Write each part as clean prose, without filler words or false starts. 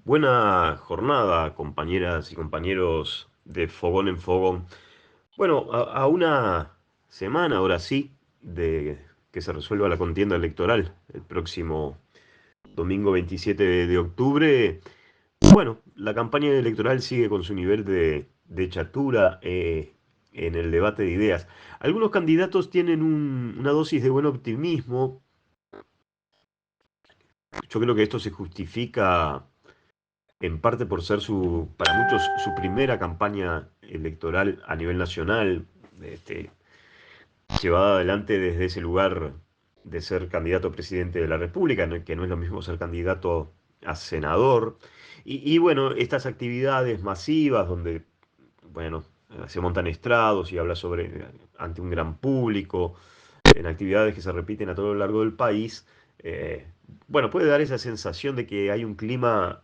Buena jornada, compañeras y compañeros de Fogón en Fogón. Bueno, a una semana, ahora sí, de que se resuelva la contienda electoral el próximo domingo 27 de octubre. Bueno, la campaña electoral sigue con su nivel de chatura en el debate de ideas. Algunos candidatos tienen una dosis de buen optimismo. Yo creo que esto se justifica en parte por ser para muchos, su primera campaña electoral a nivel nacional, este, llevada adelante desde ese lugar de ser candidato a presidente de la República, que no es lo mismo ser candidato a senador. Y bueno, estas actividades masivas donde, bueno, se montan estrados y habla ante un gran público, en actividades que se repiten a todo lo largo del país, eh, bueno, puede dar esa sensación de que hay un clima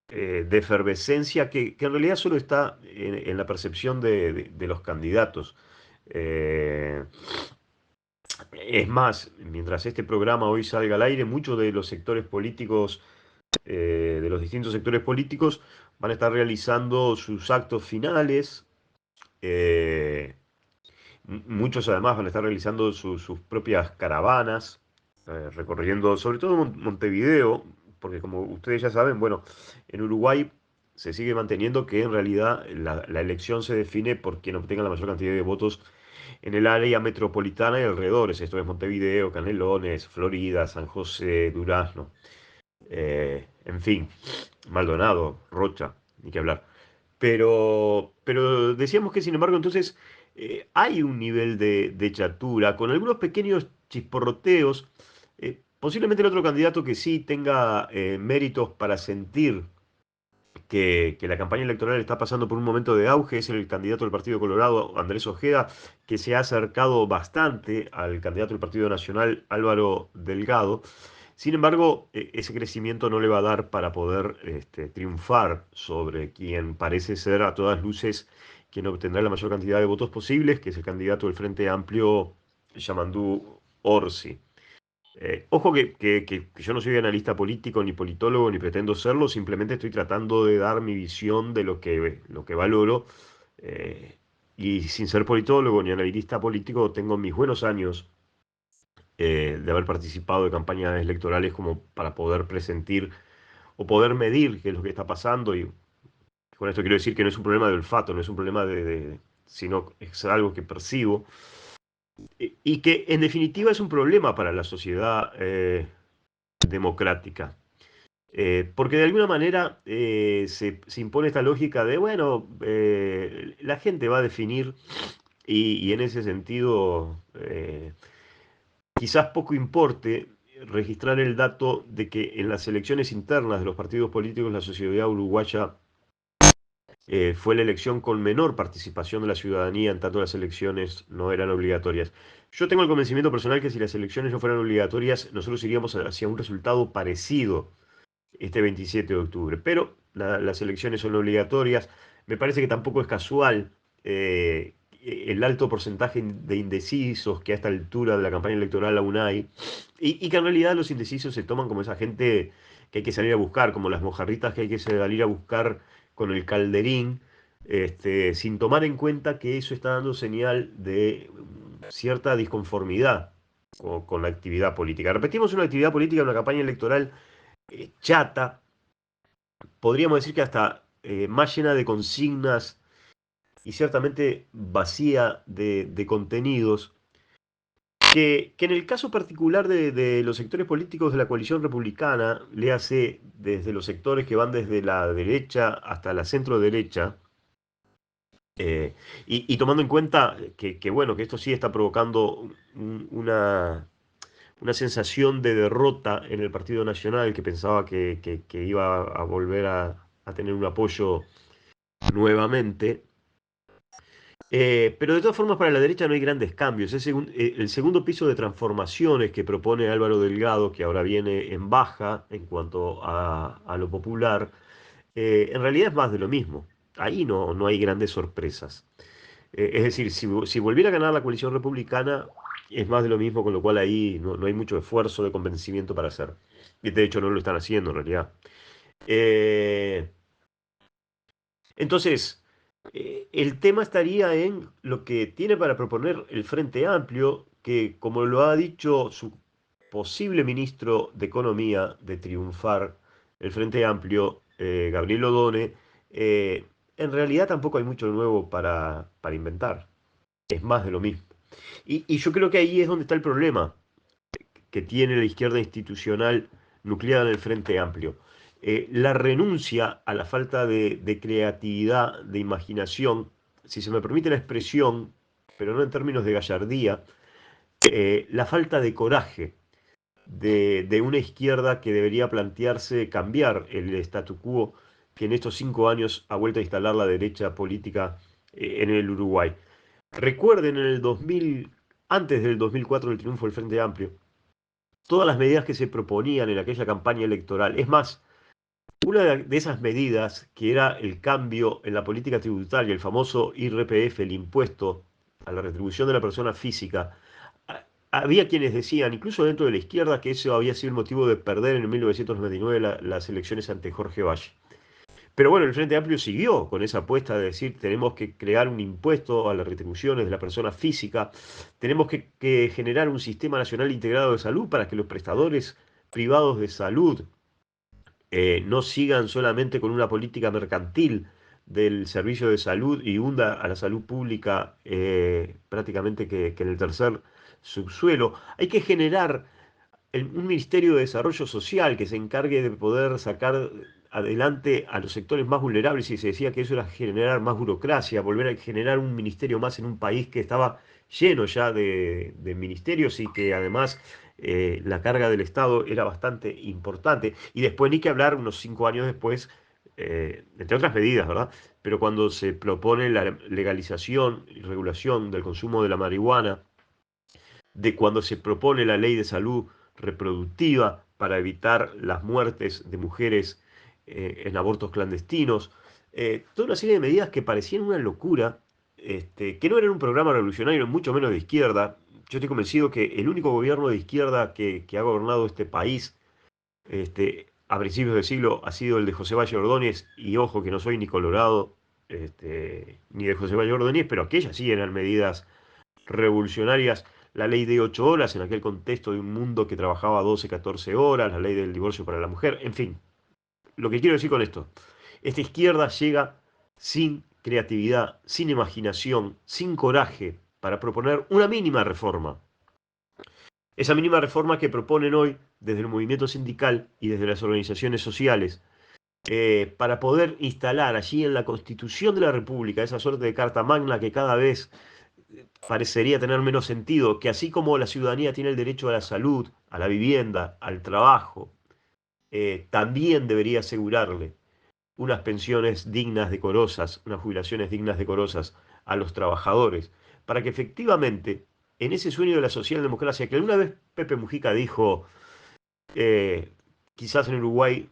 de efervescencia que en realidad solo está en la percepción de los candidatos. Eh, es más, mientras este programa hoy salga al aire, muchos de los sectores políticos, de los distintos sectores políticos, van a estar realizando sus actos finales. eh, Muchos además van a estar realizando sus propias caravanas, recorriendo sobre todo Montevideo, porque como ustedes ya saben, bueno, en Uruguay se sigue manteniendo que en realidad la elección se define por quien obtenga la mayor cantidad de votos en el área metropolitana y alrededores. Esto es Montevideo, Canelones, Florida, San José, Durazno, en fin, Maldonado, Rocha, ni que hablar. Pero decíamos que, sin embargo, entonces hay un nivel de chatura, con algunos pequeños chisporroteos. Posiblemente el otro candidato que sí tenga méritos para sentir que la campaña electoral está pasando por un momento de auge es el candidato del Partido Colorado, Andrés Ojeda, que se ha acercado bastante al candidato del Partido Nacional, Álvaro Delgado. Sin embargo, ese crecimiento no le va a dar para poder triunfar sobre quien parece ser a todas luces quien obtendrá la mayor cantidad de votos posibles, que es el candidato del Frente Amplio, Yamandú Orsi. Ojo que yo no soy analista político, ni politólogo, ni pretendo serlo, simplemente estoy tratando de dar mi visión de lo que valoro. eh, y sin ser politólogo ni analista político, tengo mis buenos años de haber participado de campañas electorales como para poder presentir o poder medir qué es lo que está pasando. Y con esto quiero decir que no es un problema de olfato, no es un problema sino es algo que percibo. Y que en definitiva es un problema para la sociedad democrática. Porque de alguna manera se impone esta lógica de, bueno, la gente va a definir y en ese sentido quizás poco importe registrar el dato de que en las elecciones internas de los partidos políticos la sociedad uruguaya fue la elección con menor participación de la ciudadanía, en tanto las elecciones no eran obligatorias. Yo tengo el convencimiento personal que si las elecciones no fueran obligatorias, nosotros iríamos hacia un resultado parecido este 27 de octubre. Pero las elecciones son obligatorias. Me parece que tampoco es casual el alto porcentaje de indecisos que a esta altura de la campaña electoral aún hay, y que en realidad los indecisos se toman como esa gente que hay que salir a buscar, como las mojarritas que hay que salir a buscar con el calderín, sin tomar en cuenta que eso está dando señal de cierta disconformidad con la actividad política. Repetimos, una actividad política, una campaña electoral chata, podríamos decir que hasta más llena de consignas y ciertamente vacía de contenidos, que en el caso particular de los sectores políticos de la coalición republicana, léase desde los sectores que van desde la derecha hasta la centro derecha, y tomando en cuenta bueno, que esto sí está provocando una sensación de derrota en el Partido Nacional, que pensaba que iba a volver a tener un apoyo nuevamente. Pero de todas formas, para la derecha no hay grandes cambios. El segundo piso de transformaciones que propone Álvaro Delgado, que ahora viene en baja en cuanto a lo popular, en realidad es más de lo mismo. Ahí no hay grandes sorpresas. Es decir, si volviera a ganar la coalición republicana, es más de lo mismo, con lo cual ahí no hay mucho esfuerzo de convencimiento para hacer. Y de hecho no lo están haciendo en realidad. Eh, entonces, el tema estaría en lo que tiene para proponer el Frente Amplio, que como lo ha dicho su posible ministro de Economía de triunfar el Frente Amplio, Gabriel Odone, en realidad tampoco hay mucho nuevo para inventar. Es más de lo mismo. Y yo creo que ahí es donde está el problema que tiene la izquierda institucional nucleada en el Frente Amplio. La renuncia a la falta de creatividad, de imaginación, si se me permite la expresión, pero no en términos de gallardía, la falta de coraje de una izquierda que debería plantearse cambiar el statu quo que en estos 5 años ha vuelto a instalar la derecha política en el Uruguay. Recuerden en el 2000, antes del 2004, el triunfo del Frente Amplio, todas las medidas que se proponían en aquella campaña electoral. Es más, una de esas medidas, que era el cambio en la política tributaria, el famoso IRPF, el impuesto a la retribución de la persona física, había quienes decían, incluso dentro de la izquierda, que eso había sido el motivo de perder en 1999 las elecciones ante Jorge Valle. Pero bueno, el Frente Amplio siguió con esa apuesta de decir tenemos que crear un impuesto a las retribuciones de la persona física, tenemos que generar un sistema nacional integrado de salud para que los prestadores privados de salud no sigan solamente con una política mercantil del servicio de salud y hunda a la salud pública prácticamente que en el tercer subsuelo. Hay que generar un Ministerio de Desarrollo Social que se encargue de poder sacar adelante a los sectores más vulnerables, y se decía que eso era generar más burocracia, volver a generar un ministerio más en un país que estaba lleno ya de ministerios y que además la carga del Estado era bastante importante. Y después ni que hablar, unos 5 años después, entre otras medidas, ¿verdad? Pero cuando se propone la legalización y regulación del consumo de la marihuana, de cuando se propone la ley de salud reproductiva para evitar las muertes de mujeres en abortos clandestinos, toda una serie de medidas que parecían una locura, que no eran un programa revolucionario, mucho menos de izquierda. Yo estoy convencido que el único gobierno de izquierda que ha gobernado este país a principios del siglo ha sido el de José Valle Ordóñez, y ojo que no soy ni colorado ni de José Valle Ordóñez, pero aquellas sí eran medidas revolucionarias. La ley de 8 horas en aquel contexto de un mundo que trabajaba 12, 14 horas, la ley del divorcio para la mujer, en fin. Lo que quiero decir con esto, esta izquierda llega sin creatividad, sin imaginación, sin coraje para proponer una mínima reforma. Esa mínima reforma que proponen hoy desde el movimiento sindical y desde las organizaciones sociales, para poder instalar allí en la Constitución de la República esa suerte de carta magna que cada vez parecería tener menos sentido, que así como la ciudadanía tiene el derecho a la salud, a la vivienda, al trabajo, también debería asegurarle unas pensiones dignas, decorosas, unas jubilaciones dignas, decorosas a los trabajadores, para que efectivamente, en ese sueño de la socialdemocracia, que alguna vez Pepe Mujica dijo, eh, quizás en Uruguay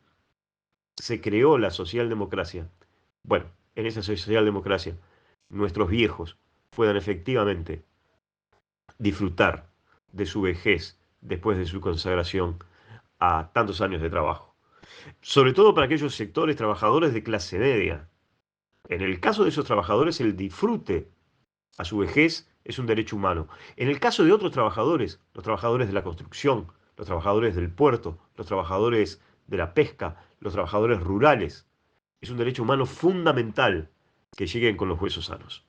se creó la socialdemocracia. Bueno, en esa socialdemocracia, nuestros viejos puedan efectivamente disfrutar de su vejez después de su consagración a tantos años de trabajo. Sobre todo para aquellos sectores trabajadores de clase media. En el caso de esos trabajadores, el disfrute a su vejez es un derecho humano. En el caso de otros trabajadores, los trabajadores de la construcción, los trabajadores del puerto, los trabajadores de la pesca, los trabajadores rurales, es un derecho humano fundamental que lleguen con los huesos sanos.